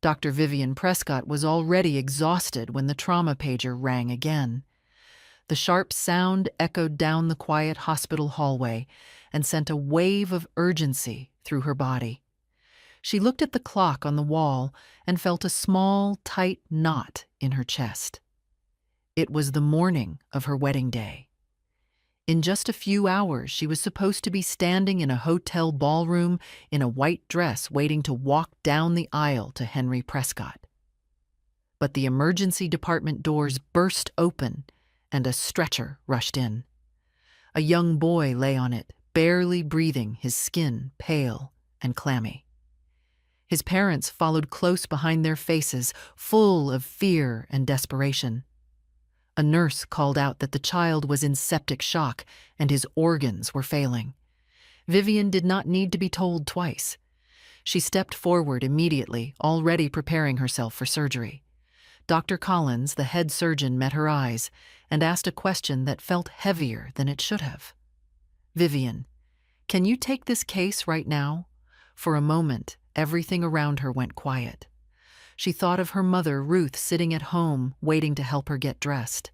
Dr. Vivian Prescott was already exhausted when the trauma pager rang again. The sharp sound echoed down the quiet hospital hallway and sent a wave of urgency through her body. She looked at the clock on the wall and felt a small, tight knot in her chest. It was the morning of her wedding day. In just a few hours, she was supposed to be standing in a hotel ballroom in a white dress waiting to walk down the aisle to Henry Prescott. But the emergency department doors burst open and a stretcher rushed in. A young boy lay on it, barely breathing, his skin pale and clammy. His parents followed close behind their faces, full of fear and desperation. A nurse called out that the child was in septic shock and his organs were failing. Vivian did not need to be told twice. She stepped forward immediately, already preparing herself for surgery. Dr. Collins, the head surgeon, met her eyes and asked a question that felt heavier than it should have. "Vivian, can you take this case right now?" For a moment, everything around her went quiet. She thought of her mother, Ruth, sitting at home, waiting to help her get dressed.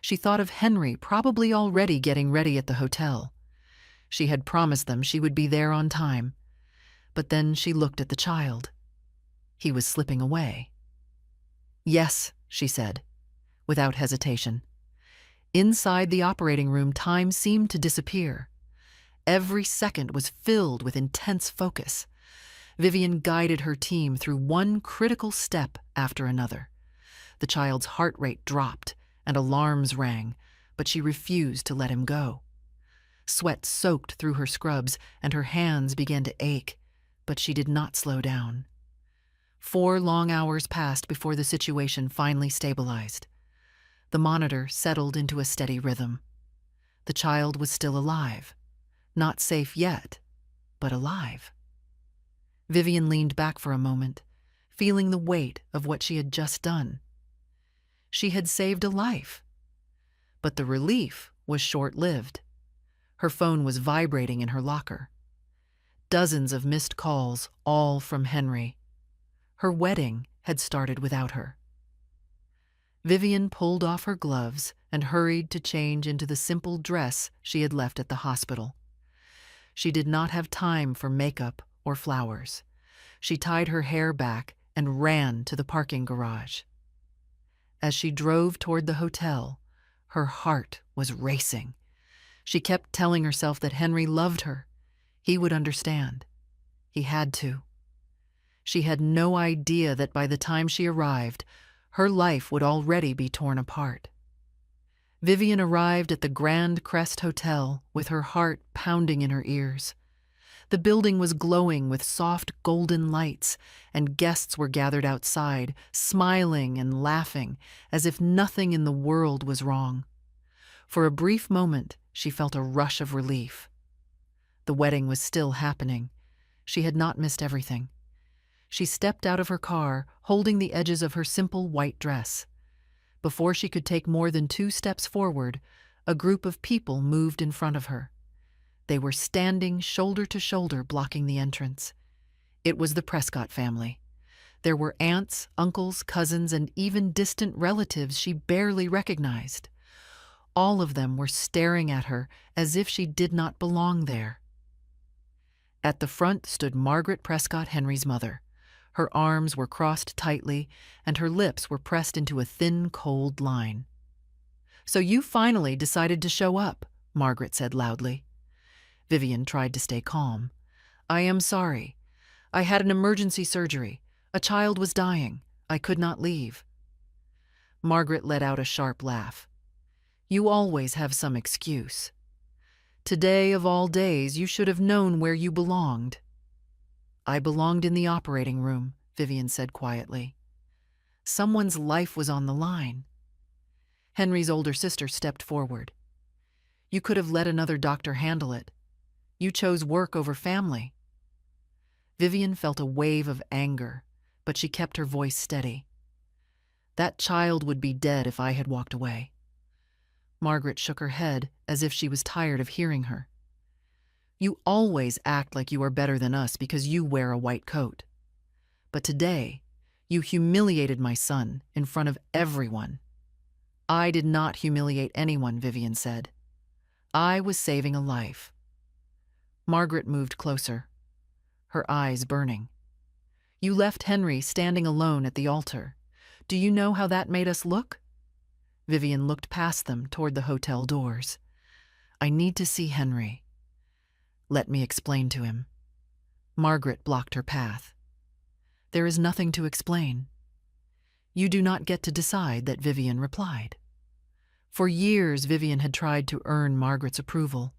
She thought of Henry, probably already getting ready at the hotel. She had promised them she would be there on time. But then she looked at the child. He was slipping away. "Yes," she said, without hesitation. Inside the operating room, time seemed to disappear. Every second was filled with intense focus. Vivian guided her team through one critical step after another. The child's heart rate dropped and alarms rang, but she refused to let him go. Sweat soaked through her scrubs and her hands began to ache, but she did not slow down. 4 long hours passed before the situation finally stabilized. The monitor settled into a steady rhythm. The child was still alive. Not safe yet, but alive. Vivian leaned back for a moment, feeling the weight of what she had just done. She had saved a life. But the relief was short-lived. Her phone was vibrating in her locker. Dozens of missed calls, all from Henry. Her wedding had started without her. Vivian pulled off her gloves and hurried to change into the simple dress she had left at the hospital. She did not have time for makeup or flowers. She tied her hair back and ran to the parking garage. As she drove toward the hotel, her heart was racing. She kept telling herself that Henry loved her. He would understand. He had to. She had no idea that by the time she arrived, her life would already be torn apart. Vivian arrived at the Grand Crest Hotel with her heart pounding in her ears. The building was glowing with soft golden lights, and guests were gathered outside, smiling and laughing, as if nothing in the world was wrong. For a brief moment, she felt a rush of relief. The wedding was still happening. She had not missed everything. She stepped out of her car, holding the edges of her simple white dress. Before she could take more than 2 steps forward, a group of people moved in front of her. They were standing shoulder to shoulder, blocking the entrance. It was the Prescott family. There were aunts, uncles, cousins, and even distant relatives she barely recognized. All of them were staring at her as if she did not belong there. At the front stood Margaret Prescott, Henry's mother. Her arms were crossed tightly, and her lips were pressed into a thin, cold line. "So you finally decided to show up," Margaret said loudly. Vivian tried to stay calm. "I am sorry. I had an emergency surgery. A child was dying. I could not leave." Margaret let out a sharp laugh. "You always have some excuse. Today of all days, you should have known where you belonged." "I belonged in the operating room," Vivian said quietly. Someone's life was on the line. Henry's older sister stepped forward. "You could have let another doctor handle it. You chose work over family." Vivian felt a wave of anger, but she kept her voice steady. "That child would be dead if I had walked away." Margaret shook her head as if she was tired of hearing her. "You always act like you are better than us because you wear a white coat. But today, You humiliated my son in front of everyone. I did not humiliate anyone, Vivian said. I was saving a life. Margaret moved closer, her eyes burning. You left Henry standing alone at the altar. Do you know how that made us look? Vivian looked past them toward the hotel doors. I need to see Henry. Let me explain to him. Margaret blocked her path. There is nothing to explain. You do not get to decide, that Vivian replied. For years, Vivian had tried to earn Margaret's approval.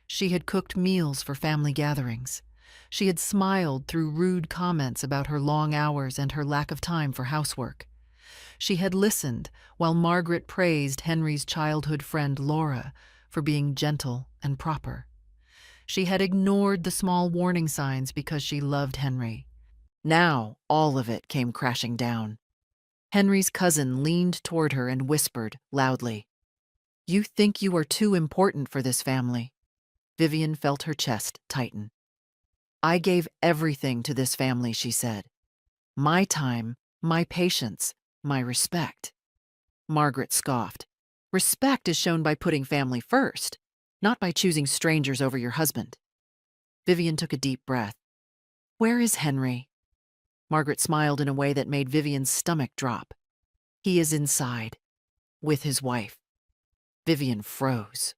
She had cooked meals for family gatherings. She had smiled through rude comments about her long hours and her lack of time for housework. She had listened while Margaret praised Henry's childhood friend Laura for being gentle and proper. She had ignored the small warning signs because she loved Henry. Now all of it came crashing down. Henry's cousin leaned toward her and whispered loudly, "You think you are too important for this family." Vivian felt her chest tighten. I gave everything to this family, she said. My time, my patience, my respect. Margaret scoffed. Respect is shown by putting family first, not by choosing strangers over your husband. Vivian took a deep breath. Where is Henry? Margaret smiled in a way that made Vivian's stomach drop. He is inside, with his wife. Vivian froze.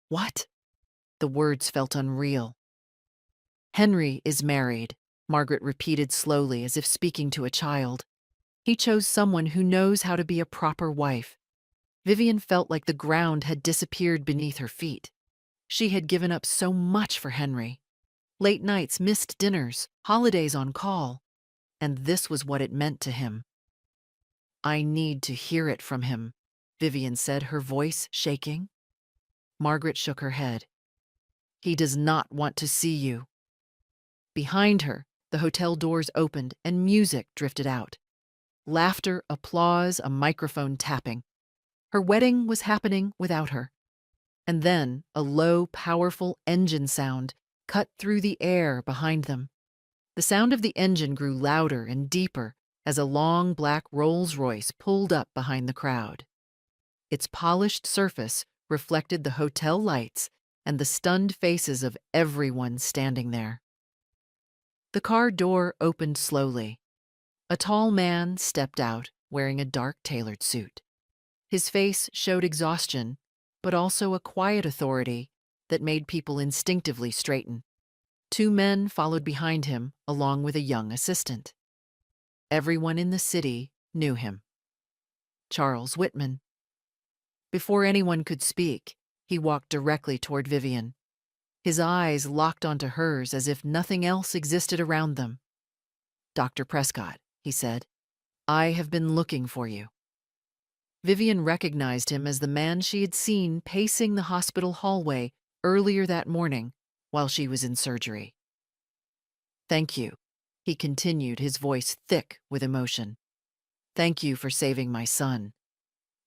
What? The words felt unreal. Henry is married, Margaret repeated slowly as if speaking to a child. He chose someone who knows how to be a proper wife. Vivian felt like the ground had disappeared beneath her feet. She had given up so much for Henry. Late nights, missed dinners, holidays on call. And this was what it meant to him. I need to hear it from him, Vivian said, her voice shaking. Margaret shook her head. He does not want to see you. Behind her, the hotel doors opened and music drifted out. Laughter, applause, a microphone tapping. Her wedding was happening without her. And then a low, powerful engine sound cut through the air behind them. The sound of the engine grew louder and deeper as a long black Rolls-Royce pulled up behind the crowd. Its polished surface reflected the hotel lights and the stunned faces of everyone standing there. The car door opened slowly. A tall man stepped out wearing a dark tailored suit. His face showed exhaustion, but also a quiet authority that made people instinctively straighten. Two men followed behind him, along with a young assistant. Everyone in the city knew him. Charles Whitman. Before anyone could speak, he walked directly toward Vivian. His eyes locked onto hers as if nothing else existed around them. Dr. Prescott, he said, I have been looking for you. Vivian recognized him as the man she had seen pacing the hospital hallway earlier that morning while she was in surgery. Thank you, he continued, his voice thick with emotion. Thank you for saving my son.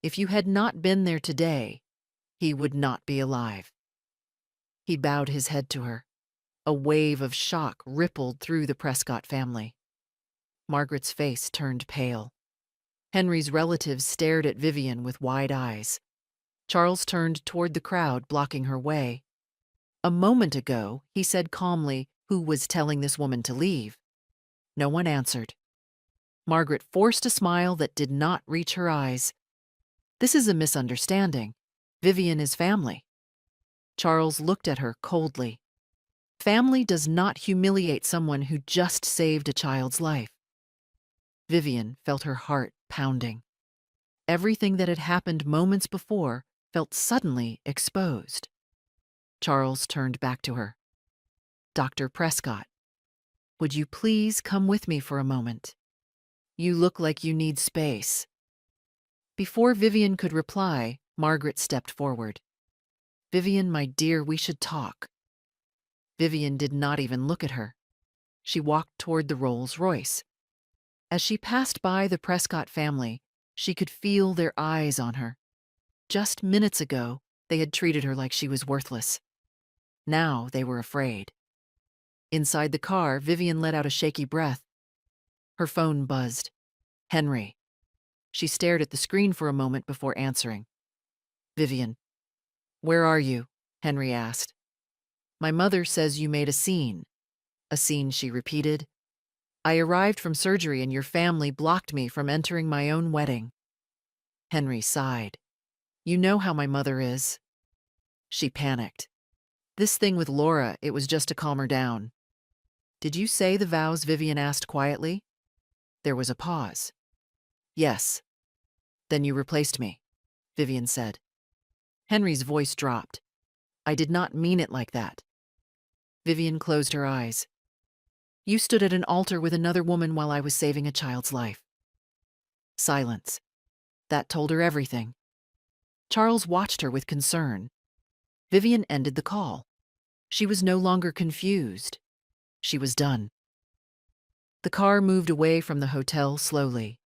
If you had not been there today, he would not be alive. He bowed his head to her. A wave of shock rippled through the Prescott family. Margaret's face turned pale. Henry's relatives stared at Vivian with wide eyes. Charles turned toward the crowd, blocking her way. A moment ago, he said calmly, who was telling this woman to leave? No one answered. Margaret forced a smile that did not reach her eyes. This is a misunderstanding. Vivian is family. Charles looked at her coldly. Family does not humiliate someone who just saved a child's life. Vivian felt her heart pounding. Everything that had happened moments before felt suddenly exposed. Charles turned back to her. Dr. Prescott, would you please come with me for a moment? You look like you need space. Before Vivian could reply, Margaret stepped forward. Vivian, my dear, we should talk. Vivian did not even look at her. She walked toward the Rolls-Royce. As she passed by the Prescott family, she could feel their eyes on her. Just minutes ago, they had treated her like she was worthless. Now they were afraid. Inside the car, Vivian let out a shaky breath. Her phone buzzed. Henry. She stared at the screen for a moment before answering. Vivian. Where are you? Henry asked. My mother says you made a scene. A scene, she repeated. I arrived from surgery and your family blocked me from entering my own wedding. Henry sighed. You know how my mother is. She panicked. This thing with Laura, it was just to calm her down. Did you say the vows? Vivian asked quietly. There was a pause. Yes. Then you replaced me, Vivian said. Henry's voice dropped. I did not mean it like that. Vivian closed her eyes. You stood at an altar with another woman while I was saving a child's life. Silence. That told her everything. Charles watched her with concern. Vivian ended the call. She was no longer confused. She was done. The car moved away from the hotel slowly.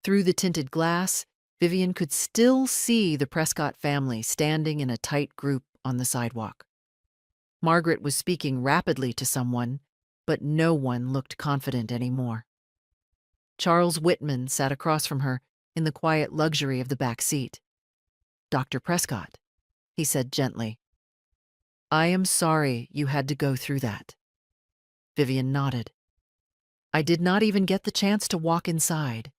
Through the tinted glass, Vivian could still see the Prescott family standing in a tight group on the sidewalk. Margaret was speaking rapidly to someone, but no one looked confident anymore. Charles Whitman sat across from her in the quiet luxury of the back seat. Dr. Prescott, he said gently. I am sorry you had to go through that. Vivian nodded. I did not even get the chance to walk inside.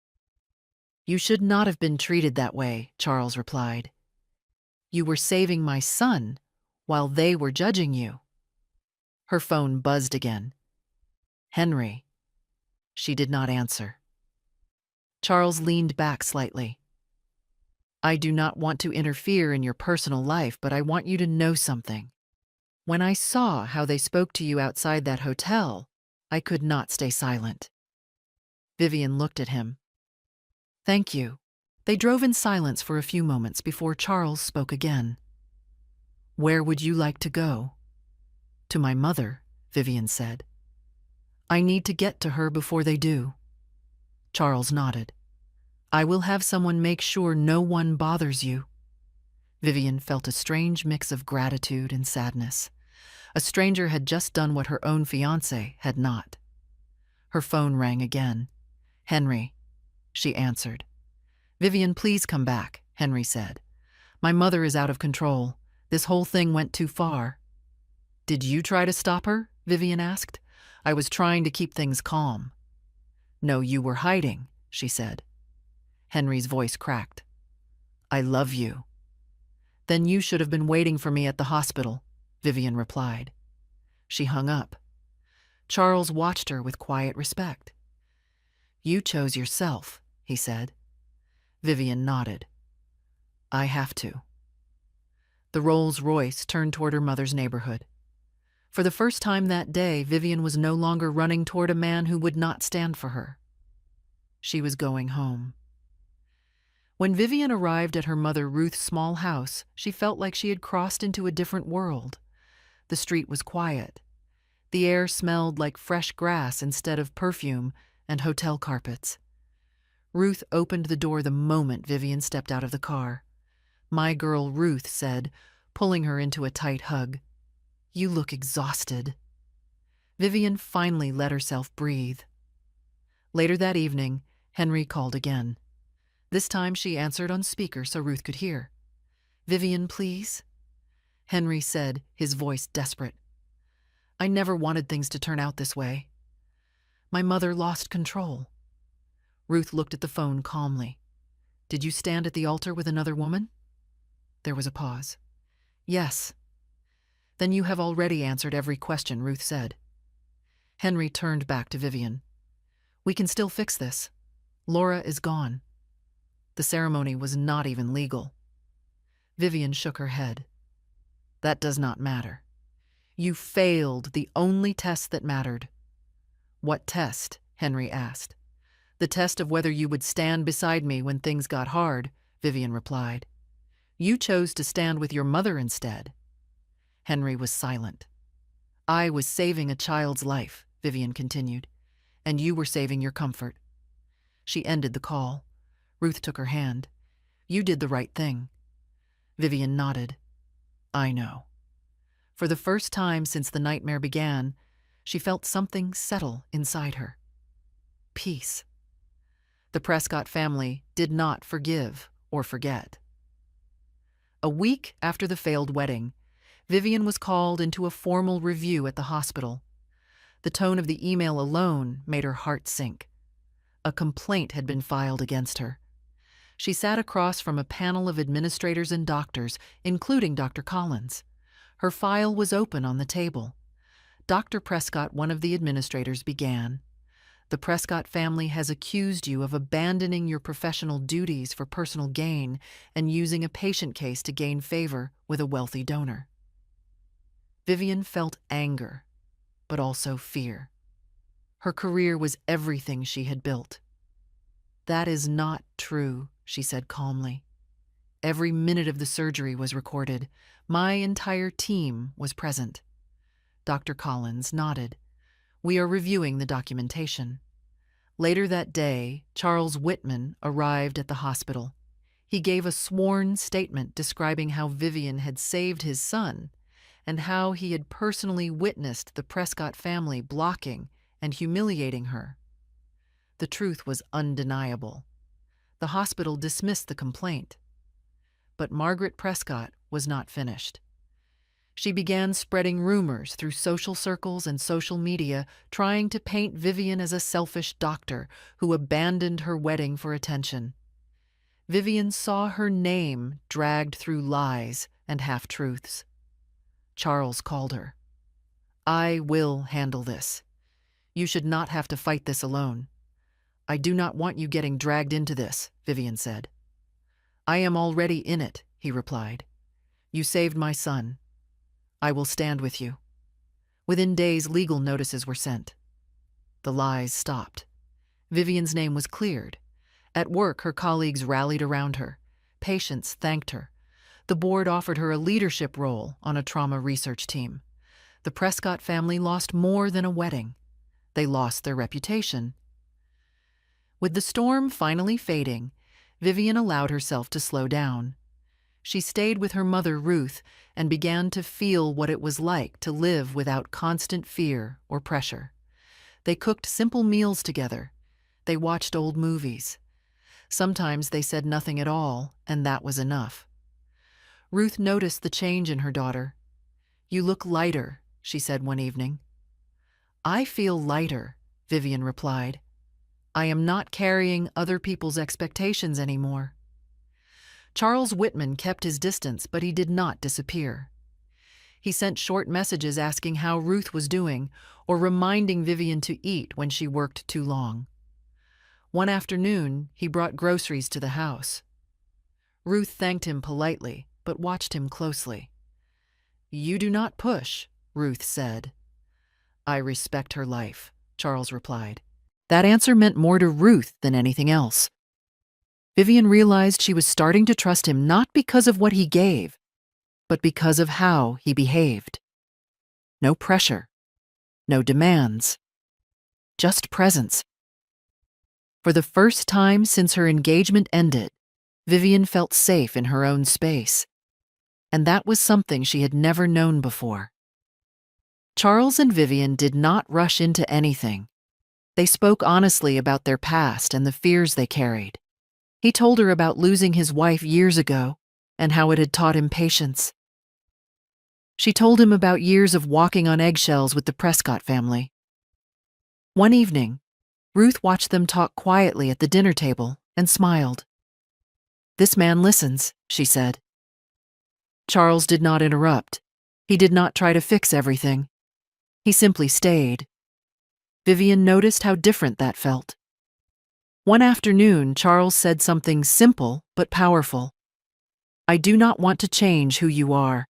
You should not have been treated that way, Charles replied. You were saving my son while they were judging you. Her phone buzzed again. Henry. She did not answer. Charles leaned back slightly. I do not want to interfere in your personal life, but I want you to know something. When I saw how they spoke to you outside that hotel, I could not stay silent. Vivian looked at him. Thank you. They drove in silence for a few moments before Charles spoke again. Where would you like to go? To my mother, Vivian said. I need to get to her before they do. Charles nodded. I will have someone make sure no one bothers you. Vivian felt a strange mix of gratitude and sadness. A stranger had just done what her own fiancé had not. Her phone rang again. Henry, she answered. Vivian, please come back, Henry said. My mother is out of control. This whole thing went too far. Did you try to stop her? Vivian asked. I was trying to keep things calm. No, you were hiding, she said. Henry's voice cracked. I love you. Then you should have been waiting for me at the hospital, Vivian replied. She hung up. Charles watched her with quiet respect. You chose yourself, he said. Vivian nodded. I have to. The Rolls-Royce turned toward her mother's neighborhood. For the first time that day, Vivian was no longer running toward a man who would not stand for her. She was going home. When Vivian arrived at her mother Ruth's small house, she felt like she had crossed into a different world. The street was quiet. The air smelled like fresh grass instead of perfume and hotel carpets. Ruth opened the door the moment Vivian stepped out of the car. My girl, Ruth said, pulling her into a tight hug. You look exhausted. Vivian finally let herself breathe. Later that evening, Henry called again. This time she answered on speaker so Ruth could hear. Vivian, please? Henry said, his voice desperate. I never wanted things to turn out this way. My mother lost control. Ruth looked at the phone calmly. Did you stand at the altar with another woman? There was a pause. Yes. Then you have already answered every question, Ruth said. Henry turned back to Vivian. We can still fix this. Laura is gone. The ceremony was not even legal. Vivian shook her head. That does not matter. You failed the only test that mattered. What test? Henry asked. The test of whether you would stand beside me when things got hard, Vivian replied. You chose to stand with your mother instead. Henry was silent. I was saving a child's life, Vivian continued, and you were saving your comfort. She ended the call. Ruth took her hand. You did the right thing. Vivian nodded. I know. For the first time since the nightmare began, she felt something settle inside her. Peace. The Prescott family did not forgive or forget. A week after the failed wedding, Vivian was called into a formal review at the hospital. The tone of the email alone made her heart sink. A complaint had been filed against her. She sat across from a panel of administrators and doctors, including Dr. Collins. Her file was open on the table. Dr. Prescott, one of the administrators, began. The Prescott family has accused you of abandoning your professional duties for personal gain and using a patient case to gain favor with a wealthy donor. Vivian felt anger, but also fear. Her career was everything she had built. "That is not true," she said calmly. "Every minute of the surgery was recorded. My entire team was present." Dr. Collins nodded. "We are reviewing the documentation." Later that day, Charles Whitman arrived at the hospital. He gave a sworn statement describing how Vivian had saved his son and how he had personally witnessed the Prescott family blocking and humiliating her. The truth was undeniable. The hospital dismissed the complaint. But Margaret Prescott was not finished. She began spreading rumors through social circles and social media, trying to paint Vivian as a selfish doctor who abandoned her wedding for attention. Vivian saw her name dragged through lies and half-truths. Charles called her. "I will handle this. You should not have to fight this alone." "I do not want you getting dragged into this," Vivian said. "I am already in it," he replied. "You saved my son. I will stand with you." Within days, legal notices were sent. The lies stopped. Vivian's name was cleared. At work, her colleagues rallied around her. Patients thanked her. The board offered her a leadership role on a trauma research team. The Prescott family lost more than a wedding. They lost their reputation. With the storm finally fading, Vivian allowed herself to slow down. She stayed with her mother, Ruth, and began to feel what it was like to live without constant fear or pressure. They cooked simple meals together. They watched old movies. Sometimes they said nothing at all, and that was enough. Ruth noticed the change in her daughter. "You look lighter," she said one evening. "I feel lighter," Vivian replied. "I am not carrying other people's expectations anymore." Charles Whitman kept his distance, but he did not disappear. He sent short messages asking how Ruth was doing or reminding Vivian to eat when she worked too long. One afternoon, he brought groceries to the house. Ruth thanked him politely, but watched him closely. "You do not push," Ruth said. "I respect her life," Charles replied. That answer meant more to Ruth than anything else. Vivian realized she was starting to trust him not because of what he gave, but because of how he behaved. No pressure, no demands, just presence. For the first time since her engagement ended, Vivian felt safe in her own space. And that was something she had never known before. Charles and Vivian did not rush into anything. They spoke honestly about their past and the fears they carried. He told her about losing his wife years ago and how it had taught him patience. She told him about years of walking on eggshells with the Prescott family. One evening, Ruth watched them talk quietly at the dinner table and smiled. "This man listens," she said. Charles did not interrupt. He did not try to fix everything. He simply stayed. Vivian noticed how different that felt. One afternoon, Charles said something simple but powerful. "I do not want to change who you are.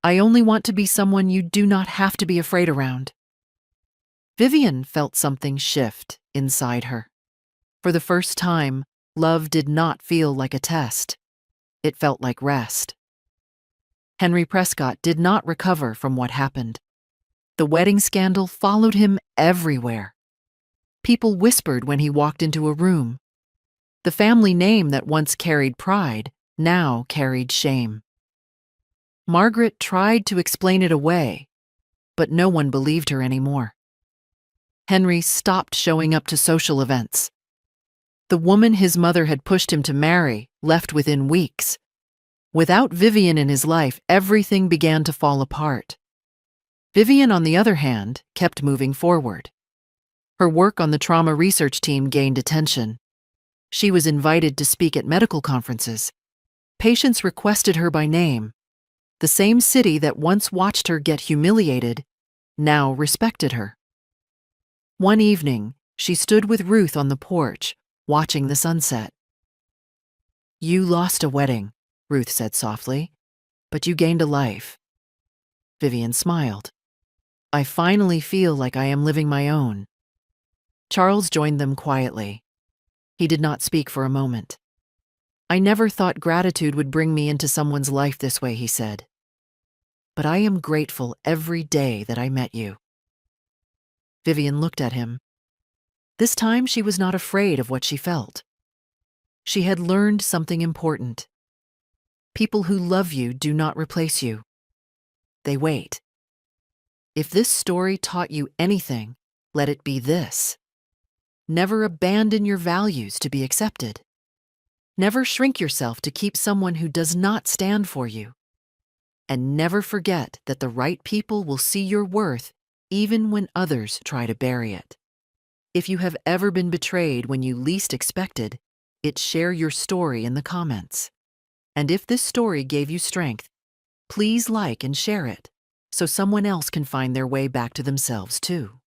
I only want to be someone you do not have to be afraid around." Vivian felt something shift inside her. For the first time, love did not feel like a test. It felt like rest. Henry Prescott did not recover from what happened. The wedding scandal followed him everywhere. People whispered when he walked into a room. The family name that once carried pride now carried shame. Margaret tried to explain it away, but no one believed her anymore. Henry stopped showing up to social events. The woman his mother had pushed him to marry left within weeks. Without Vivian in his life, everything began to fall apart. Vivian, on the other hand, kept moving forward. Her work on the trauma research team gained attention. She was invited to speak at medical conferences. Patients requested her by name. The same city that once watched her get humiliated now respected her. One evening, she stood with Ruth on the porch, watching the sunset. "You lost a wedding," Ruth said softly, "but you gained a life." Vivian smiled. "I finally feel like I am living my own." Charles joined them quietly. He did not speak for a moment. "I never thought gratitude would bring me into someone's life this way," he said. "But I am grateful every day that I met you." Vivian looked at him. This time she was not afraid of what she felt. She had learned something important. People who love you do not replace you. They wait. If this story taught you anything, let it be this. Never abandon your values to be accepted. Never shrink yourself to keep someone who does not stand for you. And never forget that the right people will see your worth even when others try to bury it. If you have ever been betrayed when you least expected it, share your story in the comments. And if this story gave you strength, please like and share it so someone else can find their way back to themselves too.